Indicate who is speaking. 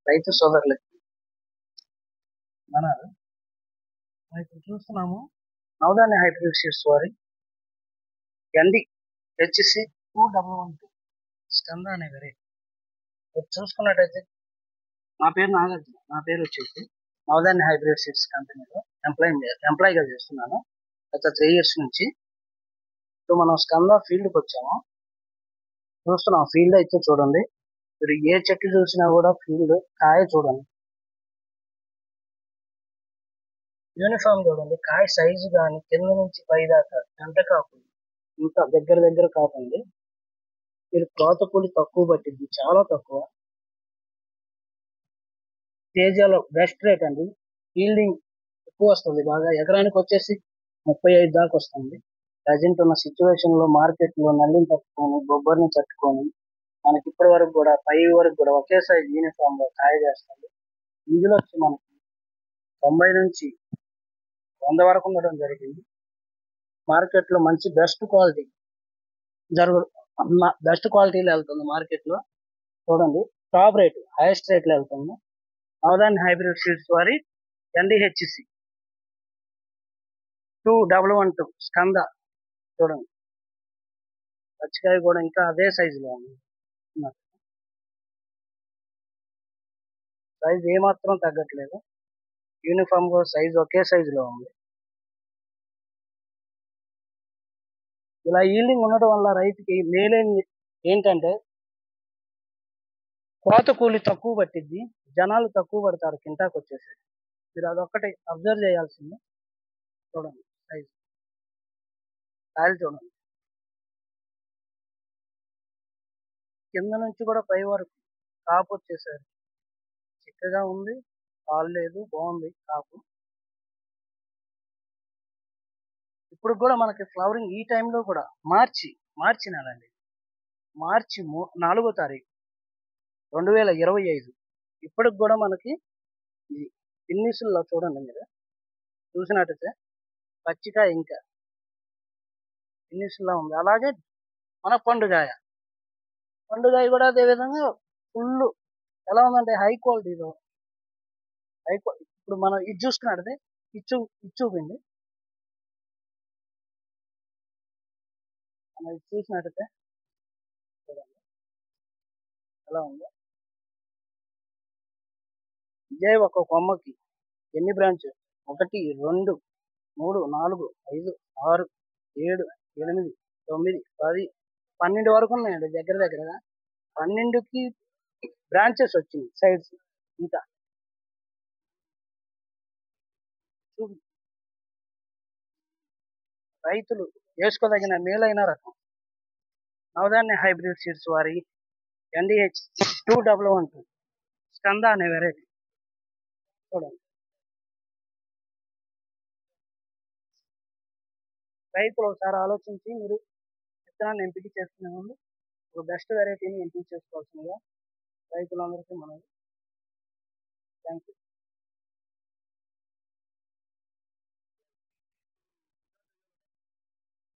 Speaker 1: రైతు సోదరులకి మన మనం ఇప్పుడు చూస్తున్నాము నవధాన్య హైబ్రిడ్ సీడ్స్ వారి NDHC 2112 స్కంద అనే వెరైటీ. మీరు చూసుకున్నట్టయితే నా పేరు నాగార్జున. నా పేరు వచ్చేసి నవధాన్య హైబ్రిడ్ సీడ్స్ కంపెనీలో ఎంప్లాయీగా చేస్తున్నాను గత 3 years నుంచి. ఇప్పుడు మనం స్కంద ఫీల్డ్కి వచ్చాము. చూస్తున్నాం ఫీల్డ్ అయితే చూడండి. మీరు ఏ చెట్టు చూసినా కూడా ఫీల్డ్ కాయ చూడండి, యూనిఫామ్ చూడండి, కాయ సైజు కానీ కింద నుంచి పై దాకా గంట కాకుండా ఇంకా దగ్గర కాకండి. మీరు కోత కూలి తక్కువ పట్టింది, చాలా తక్కువ. తేజాలో బెస్ట్ రేట్ అండి. ఫీల్డింగ్ ఎక్కువ వస్తుంది, బాగా ఎకరానికి వచ్చేసి 35 దాకా వస్తుంది. ప్రజెంట్ ఉన్న సిచ్యువేషన్ లో మార్కెట్ లో నల్లిని తట్టుకొని బొబ్బర్ని తట్టుకొని మనకి ఇప్పటి వరకు కూడా పై వరకు కూడా ఒకే సైజ్ యూనిఫామ్ లో కాయ చేస్తుంది. ఇందులో వచ్చి మనకి 90 నుంచి 100 వరకు ఉండడం జరిగింది. మార్కెట్ లో మంచి బెస్ట్ క్వాలిటీ బెస్ట్ క్వాలిటీలో వెళ్తుంది మార్కెట్ లో. చూడండి, టాప్ రేట్ హైయెస్ట్ రేట్ లో వెళ్తుంది. నవధాన్య హైబ్రిడ్ సీడ్స్ వారి NDHC 2112 స్కంద చూడండి. పచ్చికాయ కూడా ఇంకా అదే సైజులో ఉంది. సైజ్ ఏమాత్రం తగ్గట్లేదు. యూనిఫామ్ గా సైజ్ ఒకే సైజులో ఉంది. ఇలా ఈల్డింగ్ ఉండడం వల్ల రైతుకి మేలైంది ఏంటంటే కోత కూలి తక్కువ పట్టిద్ది, జనాలు తక్కువ పడతారు కింటాకు వచ్చేసి. మీరు అదొక్కటి అబ్జర్వ్ చేయాల్సింది. చూడండి సైజ్, కాయలు చూడండి, కింద నుంచి కూడా పై వరకు కాపు వచ్చేసారు. చిక్కగా ఉంది, కాలు లేదు, బాగుంది కాపు. ఇప్పుడు కూడా మనకి ఫ్లవరింగ్ ఈ టైంలో కూడా మార్చి నెల అండి. మార్చి 4వ తారీఖు 2025. ఇప్పటికి కూడా మనకి ఇది ఫినిష్లో చూడండి. మీరు చూసినట్టయితే పచ్చికాయ ఇంకా ఫినిష్లో ఉంది. అలాగే మన పండుగాయ కూడా అదే విధంగా ఫుల్ ఎలా ఉందంటే హై క్వాలిటీలో. ఇప్పుడు మనం ఇది చూసుకున్నట్టయితే ఇది చూపిండి. మనం ఇది చూసినట్టయితే చూడండి ఎలా ఉందో. ఇదే ఒక కొమ్మకి ఎన్ని బ్రాంచెస్? 1, 2, 3, 4, 5, 6, 7, 8, 9, 10, 12 వరకు ఉన్నాయండి. దగ్గరగా 12కి బ్రాంచెస్ వచ్చింది సైడ్స్. ఇంకా రైతులు వేసుకోదగిన మేలైన రకం నవధాన్య హైబ్రిడ్ సీడ్స్ వారి NDHC 2112 స్కంద అనే వెరైటీ. చూడండి, రైతులు ఒకసారి ఆలోచించి మీరు విత్తనాన్ని ఎంపిక చేసుకునే ముందు ఒక బెస్ట్ వెరైటీని ఎంపిక చేసుకోవాల్సిందిగా రైతులందరికీ మనం. Thank you.